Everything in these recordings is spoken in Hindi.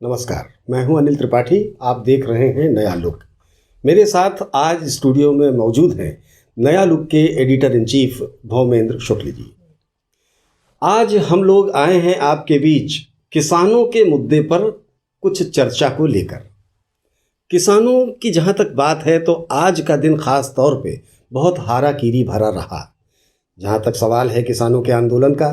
नमस्कार, मैं हूं अनिल त्रिपाठी। आप देख रहे हैं नया लुक। मेरे साथ आज स्टूडियो में मौजूद हैं नया लुक के editor in chief भौमेंद्र Shukla ji. आज हम लोग आए हैं आपके बीच किसानों के मुद्दे पर कुछ चर्चा को लेकर। किसानों की जहां तक बात है तो आज का दिन खास तौर पे बहुत हाराकीरी भरा रहा। जहां तक सवाल है किसानों के आंदोलन का,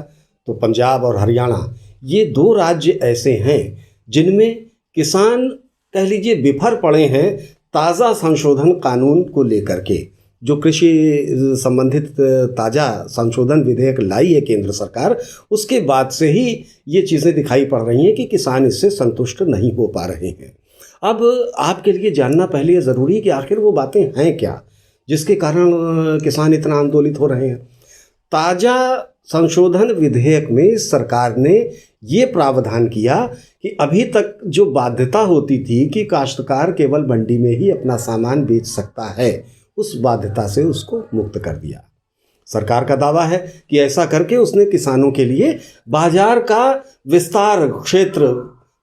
तो पंजाब और हरियाणा ये दो राज्य ऐसे हैं जिनमें किसान कह लीजिए बिफर पड़े हैं ताज़ा संशोधन कानून को लेकर के। जो कृषि संबंधित ताज़ा संशोधन विधेयक लाई है केंद्र सरकार, उसके बाद से ही ये चीज़ें दिखाई पड़ रही हैं कि किसान इससे संतुष्ट नहीं हो पा रहे हैं। अब आपके लिए जानना पहले ये ज़रूरी है कि आखिर वो बातें हैं क्या जिसके कारण किसान इतना आंदोलित हो रहे हैं। ताज़ा संशोधन विधेयक में सरकार ने ये प्रावधान किया कि अभी तक जो बाध्यता होती थी कि काश्तकार केवल मंडी में ही अपना सामान बेच सकता है, उस बाध्यता से उसको मुक्त कर दिया। सरकार का दावा है कि ऐसा करके उसने किसानों के लिए बाजार का विस्तार क्षेत्र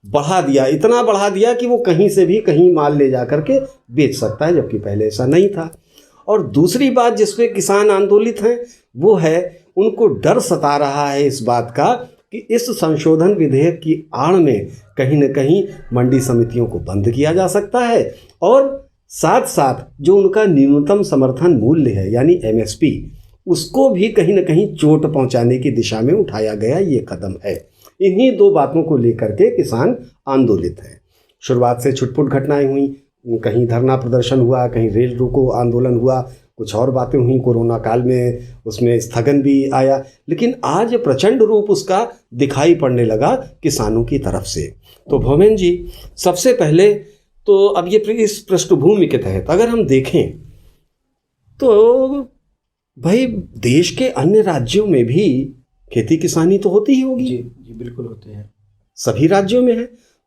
बढ़ा दिया, इतना बढ़ा दिया कि वो कहीं से भी कहीं माल ले जा करके बेच सकता है, जबकि पहले ऐसा नहीं था। और दूसरी बात जिस पे किसान आंदोलित हैं वो है उनको डर सता रहा है इस बात का कि इस संशोधन विधेयक की आड़ में कहीं न कहीं मंडी समितियों को बंद किया जा सकता है और साथ साथ जो उनका न्यूनतम समर्थन मूल्य है यानी एमएसपी, उसको भी कहीं न कहीं चोट पहुंचाने की दिशा में उठाया गया ये कदम है। इन्हीं दो बातों को लेकर के किसान आंदोलित हैं। शुरुआत से छुटपुट घटनाएं हुई, कहीं धरना प्रदर्शन हुआ, कहीं रेल रोको आंदोलन हुआ, कुछ और बातें हुई, कोरोना काल में उसमें स्थगन भी आया, लेकिन आज प्रचंड रूप उसका दिखाई पड़ने लगा किसानों की तरफ से। तो भौमेंद्र जी, सबसे पहले तो अब ये इस पृष्ठभूमि के तहत अगर हम देखें तो भाई देश के अन्य राज्यों में भी खेती किसानी तो होती ही होगी। जी बिल्कुल होते हैं, सभी राज्यों में है।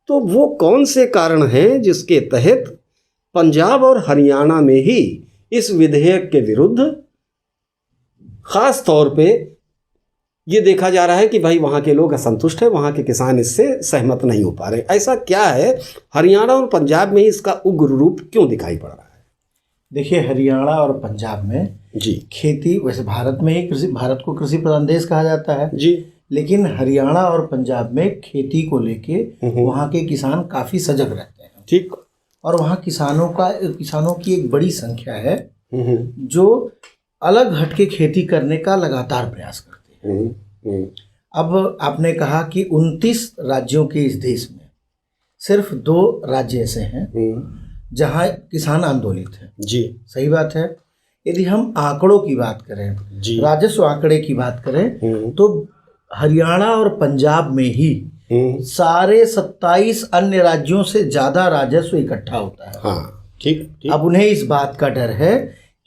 तो वो कौन से कारण हैं जिसके तहत पंजाब और हरियाणा में ही इस विधेयक के विरुद्ध खास तौर पे ये देखा जा रहा है कि भाई वहाँ के लोग असंतुष्ट हैं, वहाँ के किसान इससे सहमत नहीं हो पा रहे? ऐसा क्या है हरियाणा और पंजाब में इसका उग्र रूप क्यों दिखाई पड़ रहा है? देखिए, हरियाणा और पंजाब में जी खेती, वैसे भारत में ही भारत को कृषि प्रधान देश कहा जाता है जी, लेकिन हरियाणा और पंजाब में खेती को लेके वहाँ के किसान काफ़ी सजग रहते हैं। ठीक। और वहाँ किसानों की एक बड़ी संख्या है जो अलग हटके खेती करने का लगातार प्रयास करते हैं। अब आपने कहा कि 29 राज्यों के इस देश में सिर्फ 2 राज्य ऐसे हैं जहाँ किसान आंदोलित हैं। जी सही बात है। यदि हम आंकड़ों की बात करें, राजस्व आंकड़े की बात करें, तो हरियाणा और पंजाब में ही सारे 27 अन्य राज्यों से ज्यादा राजस्व इकट्ठा होता है। हाँ, ठीक। अब उन्हें इस बात का डर है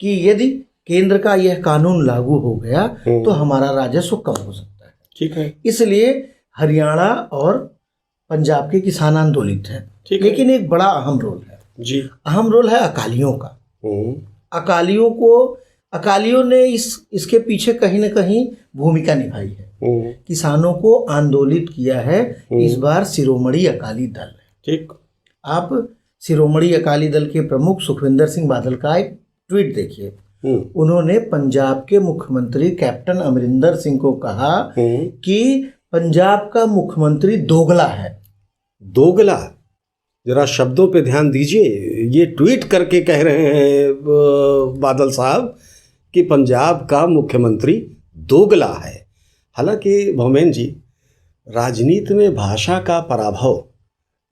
कि यदि केंद्र का यह कानून लागू हो गया तो हमारा राजस्व कम हो सकता है। ठीक है। इसलिए हरियाणा और पंजाब के किसान आंदोलित हैं। लेकिन एक बड़ा अहम रोल है जी, अहम रोल है अकालियों का। अकालियों ने इसके पीछे कहीं न कहीं भूमिका निभाई है। किसानों को आंदोलित किया है इस बार शिरोमणि अकाली दल है। ठीक। आप शिरोमणि अकाली दल के प्रमुख सुखविंदर सिंह बादल का एक ट्वीट देखिए। उन्होंने पंजाब के मुख्यमंत्री कैप्टन अमरिंदर सिंह को कहा कि पंजाब का मुख्यमंत्री दोगला है। दोगला? जरा शब्दों पे ध्यान दीजिए। ये ट्वीट करके कह रहे हैं बादल साहब कि पंजाब का मुख्यमंत्री दोगला है। हालांकि भौमेंद्र जी, राजनीति में भाषा का पराभव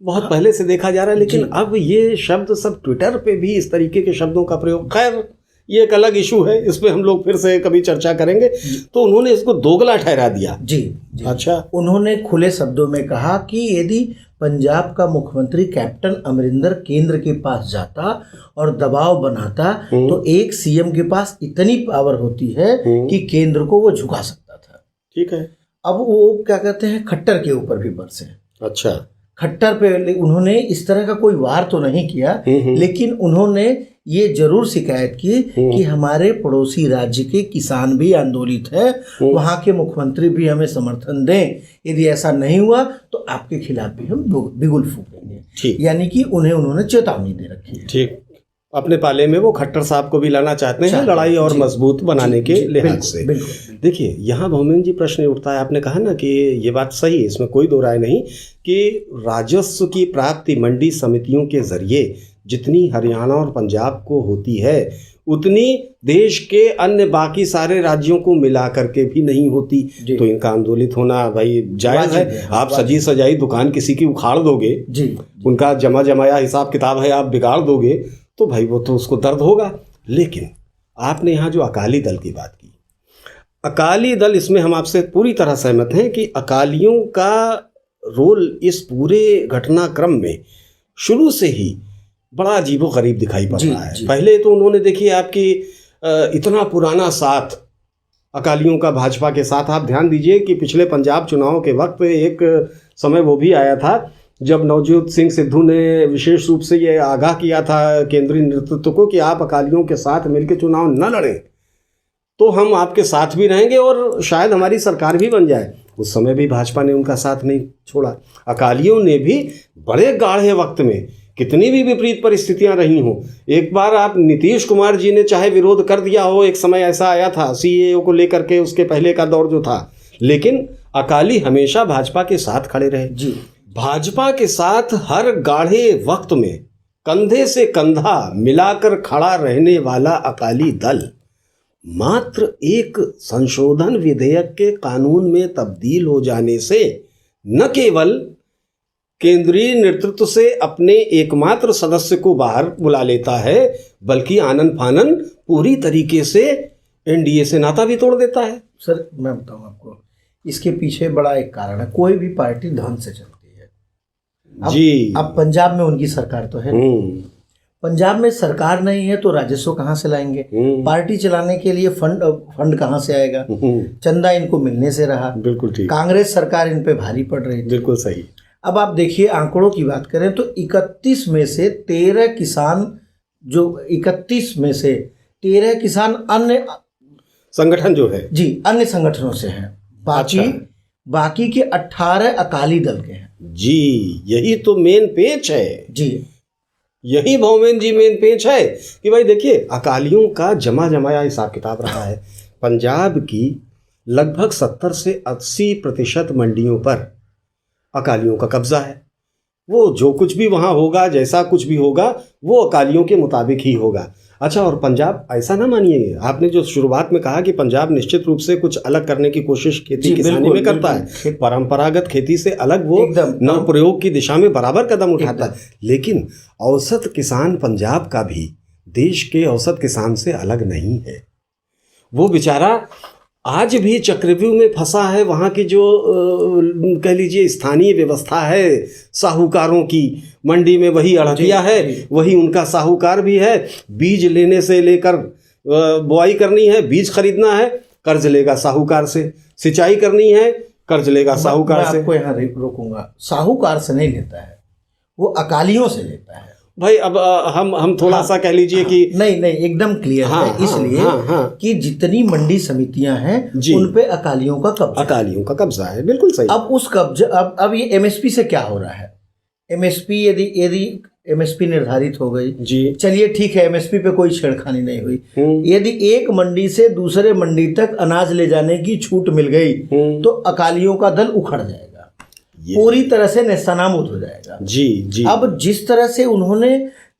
बहुत पहले से देखा जा रहा है, लेकिन अब ये शब्द सब ट्विटर पे भी इस तरीके के शब्दों का प्रयोग, खैर ये एक अलग इशू है, इस पे हम लोग फिर से कभी चर्चा करेंगे। तो उन्होंने इसको दोगला ठहरा दिया। जी। अच्छा। उन्होंने खुले शब्दों में कहा कि यदि पंजाब का मुख्यमंत्री कैप्टन अमरिंदर केंद्र के पास जाता और दबाव बनाता तो एक सीएम के पास इतनी पावर होती है कि केंद्र को वो झुका सकता था। ठीक है। अब वो क्या कहते हैं, खट्टर के ऊपर भी बरसे। अच्छा। खट्टर पे उन्होंने इस तरह का कोई वार तो नहीं किया, लेकिन उन्होंने ये जरूर शिकायत की कि हमारे पड़ोसी राज्य के किसान भी आंदोलित है, वहाँ के मुख्यमंत्री भी हमें समर्थन दें, यदि ऐसा नहीं हुआ तो आपके खिलाफ भी हम बिगुल फूकेंगे। यानी कि उन्होंने चेतावनी दे रखी है। ठीक, अपने पाले में वो खट्टर साहब को भी लाना चाहते हैं लड़ाई और मजबूत बनाने के लिहाज से। देखिए, यहाँ भौमेंद्र जी प्रश्न उठता है, आपने कहा ना कि ये बात सही है, इसमें कोई दो राय नहीं कि राजस्व की प्राप्ति मंडी समितियों के जरिए जितनी हरियाणा और पंजाब को होती है उतनी देश के अन्य बाकी सारे राज्यों को मिला करके भी नहीं होती। तो इनका आंदोलित होना भाई जायज है। आप सजी सजाई दुकान किसी की उखाड़ दोगे, उनका जमा जमाया हिसाब किताब है आप बिगाड़ दोगे, तो भाई वो तो उसको दर्द होगा। लेकिन आपने यहाँ जो अकाली दल की बात की, अकाली दल, इसमें हम आपसे पूरी तरह सहमत हैं कि अकालियों का रोल इस पूरे घटनाक्रम में शुरू से ही बड़ा अजीबोगरीब दिखाई पड़ रहा है। पहले तो उन्होंने, देखिए, आपकी इतना पुराना साथ अकालियों का भाजपा के साथ, आप ध्यान दीजिए कि पिछले पंजाब चुनाव के वक्त एक समय वो भी आया था जब नवजोत सिंह सिद्धू ने विशेष रूप से ये आगाह किया था केंद्रीय नेतृत्व को कि आप अकालियों के साथ मिलकर चुनाव न लड़ें तो हम आपके साथ भी रहेंगे और शायद हमारी सरकार भी बन जाए। उस समय भी भाजपा ने उनका साथ नहीं छोड़ा। अकालियों ने भी बड़े गाढ़े वक्त में, कितनी भी विपरीत परिस्थितियां रही हों, एक बार आप नीतीश कुमार जी ने चाहे विरोध कर दिया हो, एक समय ऐसा आया था सीएए को लेकर के, उसके पहले का दौर जो था, लेकिन अकाली हमेशा भाजपा के साथ खड़े रहे। भाजपा के साथ हर गाढ़े वक्त में कंधे से कंधा मिलाकर खड़ा रहने वाला अकाली दल मात्र एक संशोधन विधेयक के कानून में तब्दील हो जाने से न केवल केंद्रीय नेतृत्व से अपने एकमात्र सदस्य को बाहर बुला लेता है, बल्कि आनन फानन पूरी तरीके से एनडीए से नाता भी तोड़ देता है। सर, मैं बताऊं आपको, इसके पीछे बड़ा एक कारण है, कोई भी पार्टी धन से चलती है। अब पंजाब में उनकी सरकार तो है, पंजाब में सरकार नहीं है तो राजस्व कहाँ से लाएंगे? पार्टी चलाने के लिए फंड कहाँ से आएगा? चंदा इनको मिलने से रहा। बिल्कुल ठीक। कांग्रेस सरकार इन पे भारी पड़ रही थी। बिल्कुल सही। अब आप देखिए, आंकड़ों की बात करें तो 31 में से 13 किसान, जो 31 में से 13 किसान अन्य संगठन जो है, जी, अन्य संगठनों से हैं। बाकी के 18 अकाली दल के हैं। जी, यही तो मेन पेच है। जी, यही भौमेंद्र जी मेन पेच है कि भाई देखिए, अकालियों का जमा जमाया हिसाब किताब रहा है। पंजाब की लगभग 70 से 80% मंडियों पर अकालियों का कब्जा है। वो जो कुछ भी वहाँ होगा, जैसा कुछ भी होगा, वो अकालियों के मुताबिक ही होगा। अच्छा, और पंजाब, ऐसा ना मानिए, आपने जो शुरुआत में कहा कि पंजाब निश्चित रूप से कुछ अलग करने की कोशिश खेती किसानी में करता है, परंपरागत खेती से अलग वो नव प्रयोग की दिशा में बराबर कदम उठाता है, लेकिन औसत किसान पंजाब का भी देश के औसत किसान से अलग नहीं है। वो बेचारा आज भी चक्रव्यूह में फंसा है। वहाँ की जो कह लीजिए स्थानीय व्यवस्था है साहूकारों की, मंडी में वही अड़तिया है, वही उनका साहूकार भी है। बीज लेने से लेकर बुआई करनी है, बीज खरीदना है, कर्ज लेगा साहूकार से, सिंचाई करनी है, कर्ज लेगा साहूकार से। आपको यहाँ रोकूंगा, साहूकार से नहीं लेता है, वो अकालियों से लेता है। भाई अब हम थोड़ा सा कह लीजिए कि नहीं एकदम क्लियर है, इसलिए कि जितनी मंडी समितियां हैं उन पे अकालियों का कब्जा है। बिल्कुल सही। अब उस कब्जा, अब ये एमएसपी से क्या हो रहा है? एमएसपी यदि एमएसपी निर्धारित हो गई, जी चलिए ठीक है, एमएसपी पे कोई छेड़खानी नहीं हुई। यदि एक मंडी से दूसरे मंडी तक अनाज ले जाने की छूट मिल गई तो अकालियों का दल उखड़ जाएगा, पूरी तरह से नेस्तनाबूद हो जाएगा। जी। अब जिस तरह से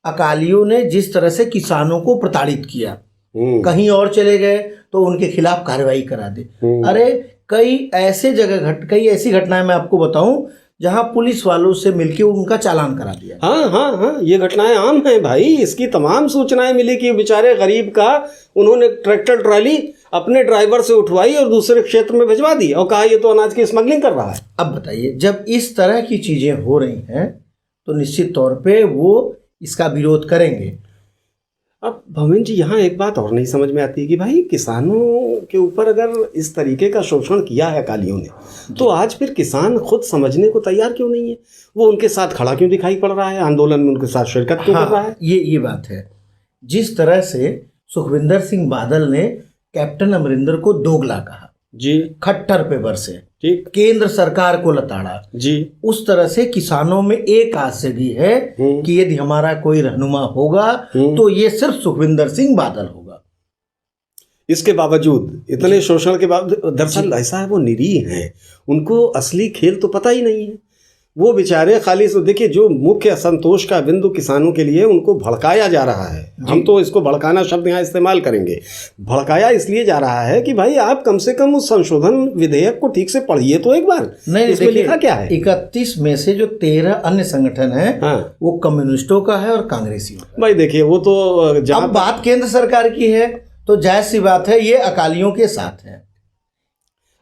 अकालियों ने जिस तरह से किसानों को प्रताड़ित किया, कहीं और चले गए तो उनके खिलाफ कार्रवाई करा दे। अरे कई ऐसी घटनाएं मैं आपको बताऊं जहां पुलिस वालों से मिलके उनका चालान करा दिया। हाँ, ये घटनाएं आम हैं भाई। इसकी तमाम सूचनाएं मिली कि बेचारे गरीब का उन्होंने ट्रैक्टर ट्राली अपने ड्राइवर से उठवाई और दूसरे क्षेत्र में भिजवा दी और कहा ये तो अनाज की स्मगलिंग कर रहा है। अब बताइए, जब इस तरह की चीजें हो रही हैं तो निश्चित तौर पे वो इसका विरोध करेंगे। अब भवेन जी यहाँ एक बात और नहीं समझ में आती है कि भाई किसानों के ऊपर अगर इस तरीके का शोषण किया है अकालियों ने, तो आज फिर किसान खुद समझने को तैयार क्यों नहीं है? वो उनके साथ खड़ा क्यों दिखाई पड़ रहा है, आंदोलन में उनके साथ शिरकत क्यों कर रहा है? ये बात है। जिस तरह से सुखविंदर सिंह बादल ने कैप्टन अमरिंदर को दोगला कहा जी, खट्टर पे बरसे, ठीक, केंद्र सरकार को लताड़ा जी, उस तरह से किसानों में एक आस जगी है कि यदि हमारा कोई रहनुमा होगा तो ये सिर्फ सुखविंदर सिंह बादल होगा। इसके बावजूद, इतने शोषण के बावजूद, दरअसल ऐसा है वो निरीह हैं, उनको असली खेल तो पता ही नहीं है। वो बेचारे खाली से, देखिए जो मुख्य असंतोष का बिंदु किसानों के लिए, उनको भड़काया जा रहा है। हम तो इसको भड़काना शब्द यहाँ इस्तेमाल करेंगे। भड़काया इसलिए जा रहा है कि भाई आप कम से कम उस संशोधन विधेयक को ठीक से पढ़िए तो एक बार। नहीं, इसमें लिखा क्या है? 31 में से जो 13 अन्य संगठन है, हाँ, वो कम्युनिस्टों का है और कांग्रेसियों का। भाई देखिए वो तो अब बात केंद्र सरकार की है तो जायज सी बात है, ये अकालियों के साथ है,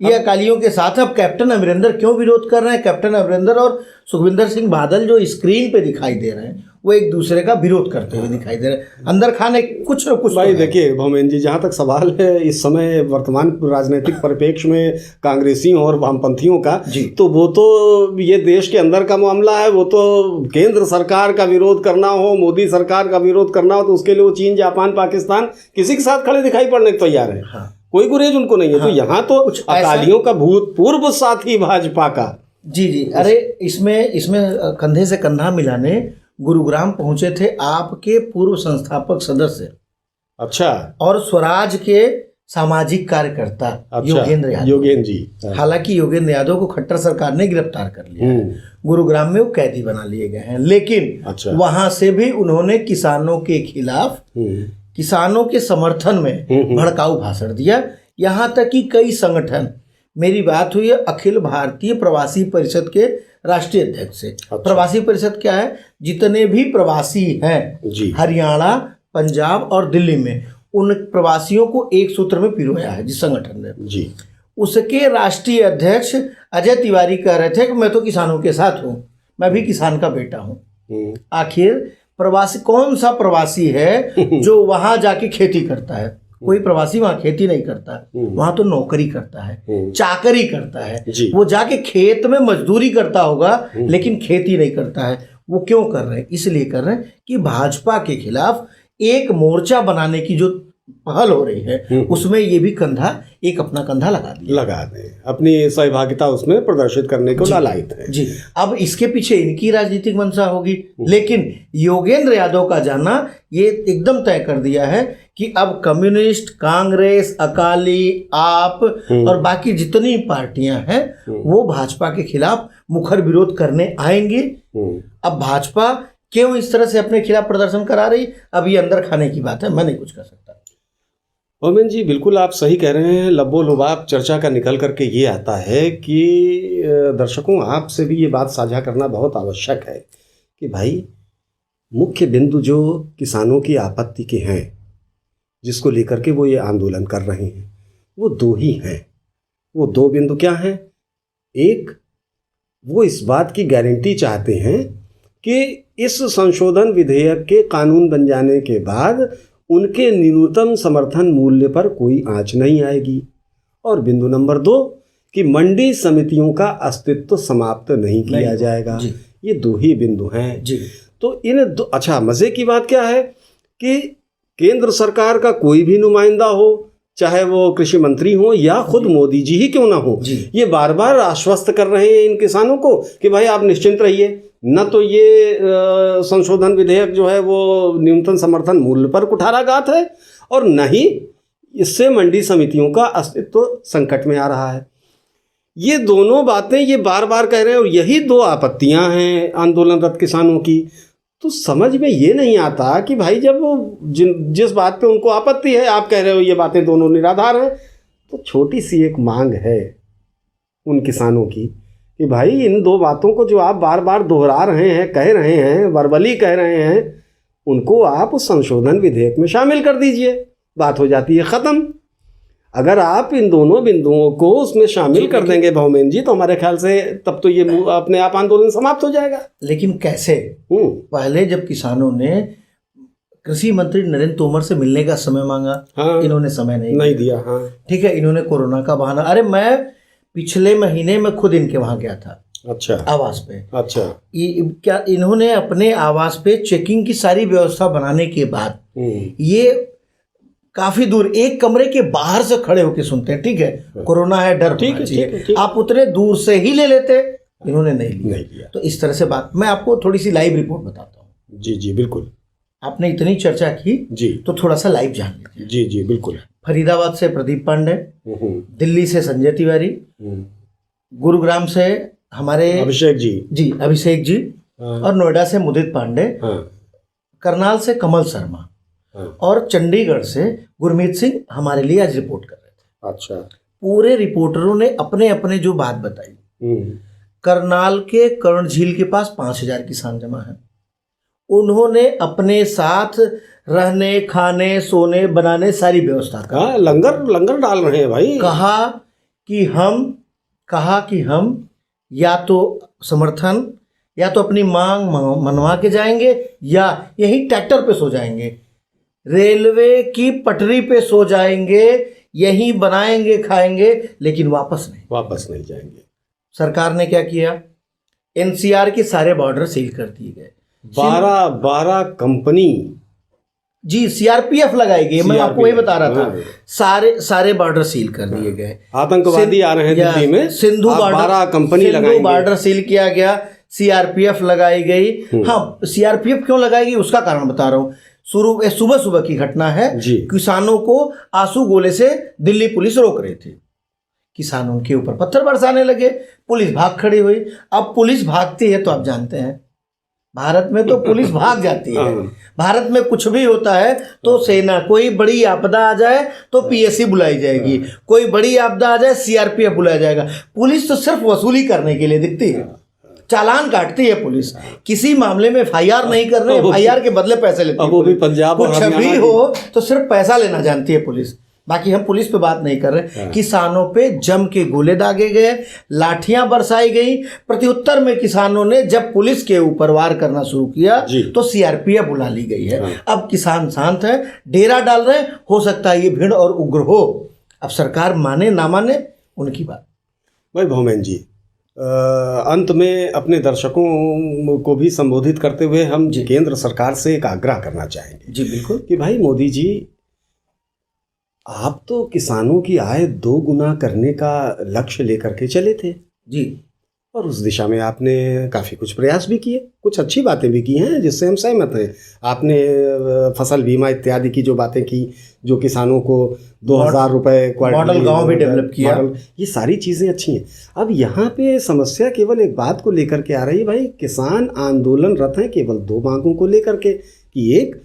ये अकालियों के साथ। अब कैप्टन अमरिंदर क्यों विरोध कर रहे हैं? कैप्टन अमरिंदर और सुखविंदर सिंह बादल जो स्क्रीन पे दिखाई दे रहे हैं, वो एक दूसरे का विरोध करते हुए दिखाई दे रहे हैं। अंदर खाने कुछ न कुछ। भाई देखिए भौमेन जी, जहाँ तक सवाल है इस समय वर्तमान राजनीतिक परिप्रेक्ष्य में कांग्रेसियों और वामपंथियों का, तो वो तो ये देश के अंदर का मामला है। वो तो केंद्र सरकार का विरोध करना हो, मोदी सरकार का विरोध करना हो, तो उसके लिए वो चीन, जापान, पाकिस्तान किसी के साथ खड़े दिखाई पड़ने को तैयार है। हाँ। कोई गुरेज उनको नहीं है। हाँ, तो यहाँ तो अकालियों का भूतपूर्व साथी भाजपा का। जी, अरे इसमें कंधे से कंधा मिलाने गुरुग्राम पहुंचे थे आपके पूर्व संस्थापक सदस्य, अच्छा, और स्वराज के सामाजिक कार्यकर्ता, अच्छा, योगेंद्र जी। हालांकि योगेंद्र यादव को खट्टर सरकार ने गिरफ्तार कर लिया, गुरुग्राम में वो कैदी बना लिए गए हैं, लेकिन वहां से भी उन्होंने किसानों के खिलाफ, किसानों के समर्थन में भड़काऊ भाषण दिया। यहाँ तक कि कई संगठन, मेरी बात हुई है अखिल भारतीय प्रवासी परिषद के राष्ट्रीय अध्यक्ष से। प्रवासी परिषद क्या है? जितने भी प्रवासी हैं हरियाणा, पंजाब और दिल्ली में, उन प्रवासियों को एक सूत्र में पिरोया है जिस संगठन ने जी। उसके राष्ट्रीय अध्यक्ष अजय तिवारी कह रहे थे कि मैं तो किसानों के साथ हूँ, मैं भी किसान का बेटा हूँ। आखिर प्रवासी, कौन सा प्रवासी है जो वहां जाके खेती करता है? कोई प्रवासी वहां खेती नहीं करता, वहां तो नौकरी करता है, चाकरी करता है। वो जाके खेत में मजदूरी करता होगा, लेकिन खेती नहीं करता है। वो क्यों कर रहे हैं? इसलिए कर रहे हैं कि भाजपा के खिलाफ एक मोर्चा बनाने की जो पहल हो रही है, उसमें ये भी एक अपना कंधा लगा दें, अपनी सहभागिता उसमें प्रदर्शित करने को लालायित है जी। अब इसके पीछे इनकी राजनीतिक मंशा होगी, लेकिन योगेंद्र यादव का जाना ये एकदम तय कर दिया है कि अब कम्युनिस्ट, कांग्रेस, अकाली, आप और बाकी जितनी पार्टियां हैं वो भाजपा के खिलाफ मुखर विरोध करने आएंगी। अब भाजपा क्यों इस तरह से अपने खिलाफ प्रदर्शन करा रही, अब ये अंदर खाने की बात है, मैं नहीं कुछ कर सकता। ओमेन जी बिल्कुल आप सही कह रहे हैं। लबो-लुबाब चर्चा का निकल करके ये आता है कि दर्शकों आपसे भी ये बात साझा करना बहुत आवश्यक है कि भाई मुख्य बिंदु जो किसानों की आपत्ति के हैं, जिसको लेकर के वो ये आंदोलन कर रहे हैं, वो दो ही हैं। वो दो बिंदु क्या हैं? एक, वो इस बात की गारंटी चाहते हैं कि इस संशोधन विधेयक के कानून बन जाने के बाद उनके न्यूनतम समर्थन मूल्य पर कोई आंच नहीं आएगी। और बिंदु नंबर 2 कि मंडी समितियों का अस्तित्व समाप्त नहीं किया जाएगा। ये दो ही बिंदु हैं जी। तो इन दो, अच्छा मज़े की बात क्या है कि केंद्र सरकार का कोई भी नुमाइंदा हो, चाहे वो कृषि मंत्री हो या खुद मोदी जी ही क्यों ना हो, ये बार बार आश्वस्त कर रहे हैं इन किसानों को कि भाई आप निश्चिंत रहिए, न तो ये संशोधन विधेयक जो है वो न्यूनतम समर्थन मूल्य पर कुठाराघात है, और न ही इससे मंडी समितियों का अस्तित्व संकट में आ रहा है। ये दोनों बातें ये बार बार कह रहे हैं, और यही दो आपत्तियां हैं आंदोलनरत किसानों की। तो समझ में ये नहीं आता कि भाई जब वो जिस बात पे उनको आपत्ति है, आप कह रहे हो ये बातें दोनों निराधार हैं, तो छोटी सी एक मांग है उन किसानों की कि भाई इन दो बातों को जो आप बार बार दोहरा रहे हैं, कह रहे हैं, वर्बली कह रहे हैं, उनको आप उस संशोधन विधेयक में शामिल कर दीजिए, बात हो जाती है ख़त्म। अगर आप इन दोनों बिंदुओं को उसमें शामिल कर देंगे भौमेन जी, तो हमारे ख्याल से तब तो ये अपने आप आंदोलन समाप्त हो जाएगा। लेकिन कैसे? पहले जब किसानों ने कृषि मंत्री नरेंद्र तोमर से मिलने का समय मांगा, हाँ, इन्होंने समय नहीं दिया। हाँ, ठीक है, इन्होंने कोरोना का बहाना। अरे मैं पिछले महीने में खुद इनके वहां गया था। अच्छा, आवास पे। अच्छा, क्या इन्होंने अपने आवास पे चेकिंग की सारी व्यवस्था बनाने के बाद ये काफी दूर एक कमरे के बाहर से खड़े होकर सुनते हैं, ठीक है, कोरोना है, डर होना चाहिए, आप उतने दूर से ही ले लेते, इन्होंने नहीं लिया। तो इस तरह से बात, मैं आपको थोड़ी सी लाइव रिपोर्ट बताता हूँ। जी जी बिल्कुल, आपने इतनी चर्चा की जी, तो थोड़ा सा लाइव जान लीजिए। जी जी बिल्कुल। फरीदाबाद से प्रदीप पांडे, दिल्ली से संजय तिवारी, गुरुग्राम से हमारे अभिषेक जी, और नोएडा से मुदित पांडे, करनाल से कमल शर्मा, और चंडीगढ़ से गुरमीत सिंह हमारे लिए आज रिपोर्ट कर रहे थे। अच्छा, पूरे रिपोर्टरों ने अपने अपने जो बात बताई। करनाल के कर्ण झील के पास 5000 किसान जमा है। उन्होंने अपने साथ रहने, खाने, सोने, बनाने सारी व्यवस्था कर, लंगर डाल रहे हैं भाई। कहा कि हम या तो समर्थन या तो अपनी मांग मनवा के जाएंगे या यही ट्रैक्टर पे सो जाएंगे, रेलवे की पटरी पे सो जाएंगे, यही बनाएंगे खाएंगे, लेकिन वापस नहीं जाएंगे। सरकार ने क्या किया, एनसीआर के सारे बॉर्डर सील कर दिए गए। 12 कंपनी जी सीआरपीएफ लगाई गई, मैं आपको वही बता रहा था, सारे बॉर्डर सील कर दिए गए। आतंकवादी आ रहे हैं दिल्ली में, सिंधु बॉर्डर सील किया गया, सीआरपीएफ लगाई गई। हाँ, सीआरपीएफ क्यों लगाई गई उसका कारण बता रहा हूँ। सुबह की घटना है, किसानों को आंसू गोले से दिल्ली पुलिस रोक रही थी, किसान उनके ऊपर पत्थर बरसाने लगे, पुलिस भाग खड़ी हुई। अब पुलिस भागती है तो आप जानते हैं भारत में तो पुलिस भाग जाती है। भारत में कुछ भी होता है तो सेना, कोई बड़ी आपदा आ जाए तो पीएससी बुलाई जाएगी, कोई बड़ी आपदा आ जाए सीआरपीएफ बुलाया जाएगा। पुलिस तो सिर्फ वसूली करने के लिए दिखती है, चालान काटती है पुलिस, किसी मामले में एफआईआर नहीं कर रहे, एफआईआर के बदले पैसे लेती है। वो भी पंजाब, कुछ भी हो तो सिर्फ पैसा लेना जानती है पुलिस। बाकी हम पुलिस पे बात नहीं कर रहे। किसानों पे जम के गोले दागे गए, लाठियां बरसाई गई। प्रत्युत्तर में किसानों ने जब पुलिस के ऊपर वार करना शुरू किया तो सीआरपीएफ बुला ली गई है। अब किसान शांत है, डेरा डाल रहे हैं, हो सकता है ये भीड़ और उग्र हो। अब सरकार माने ना माने उनकी बात। भाई भौमेन जी, अंत में अपने दर्शकों को भी संबोधित करते हुए हम केंद्र सरकार से एक आग्रह करना चाहेंगे। जी बिल्कुल, कि भाई मोदी जी, आप तो किसानों की आय 2 गुना करने का लक्ष्य लेकर के चले थे जी, और उस दिशा में आपने काफ़ी कुछ प्रयास भी किए, कुछ अच्छी बातें भी की हैं जिससे हम सहमत हैं। आपने फसल बीमा इत्यादि की जो बातें की, जो किसानों को 2000 रुपये मॉडल गांव भी डेवलप किया, ये सारी चीज़ें अच्छी हैं। अब यहाँ पे समस्या केवल एक बात को लेकर के आ रही है भाई, किसान आंदोलनरत हैं केवल 2 मांगों को लेकर के, कि एक,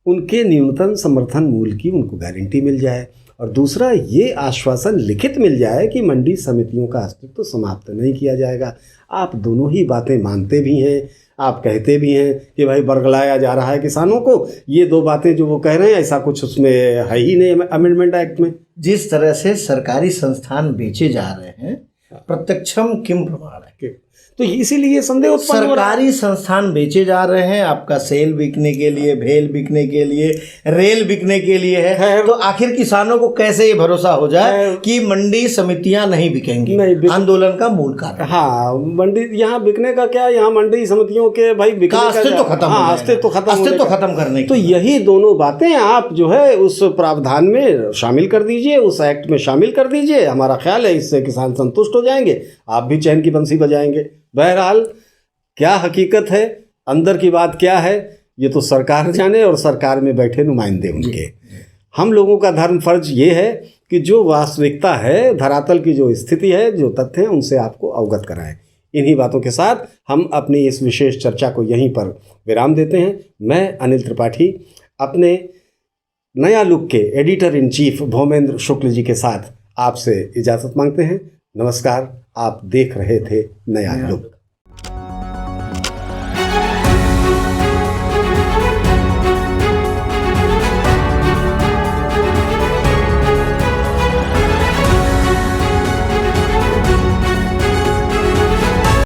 उनके न्यूनतम समर्थन मूल्य की उनको गारंटी मिल जाए, और दूसरा ये आश्वासन लिखित मिल जाए कि मंडी समितियों का अस्तित्व तो समाप्त नहीं किया जाएगा। आप दोनों ही बातें मानते भी हैं, आप कहते भी हैं कि भाई बरगलाया जा रहा है किसानों को। ये 2 बातें जो वो कह रहे हैं, ऐसा कुछ उसमें है ही नहीं अमेंडमेंट एक्ट में। जिस तरह से सरकारी संस्थान बेचे जा रहे हैं, प्रत्यक्षम किम प्रमाण है, तो इसीलिए संदेह उत्पन्न हो रहा है। सरकारी संस्थान बेचे जा रहे हैं, आपका सेल बिकने के लिए, भेल बिकने के लिए, रेल बिकने के लिए है। तो आखिर किसानों को कैसे ये भरोसा हो जाए कि मंडी समितियां नहीं बिकेंगी? आंदोलन का मूल कारण। हाँ, मंडी यहाँ बिकने का क्या, यहाँ मंडी समितियों के भाई अस्तित्व खत्म करने, तो यही दोनों बातें आप जो है उस प्रावधान में शामिल कर दीजिए, उस एक्ट में शामिल कर दीजिए। हमारा ख्याल है इससे किसान संतुष्ट हो जाएंगे, आप भी चैन की बंसी बजाएंगे। बहरहाल क्या हकीकत है, अंदर की बात क्या है, ये तो सरकार जाने और सरकार में बैठे नुमाइंदे उनके। हम लोगों का धर्म फर्ज ये है कि जो वास्तविकता है, धरातल की जो स्थिति है, जो तथ्य हैं, उनसे आपको अवगत कराएं। इन्हीं बातों के साथ हम अपनी इस विशेष चर्चा को यहीं पर विराम देते हैं। मैं अनिल त्रिपाठी अपने नया लुक के editor in chief भौमेंद्र Shukla ji के साथ आपसे इजाज़त मांगते हैं। नमस्कार, आप देख रहे थे नया लुक।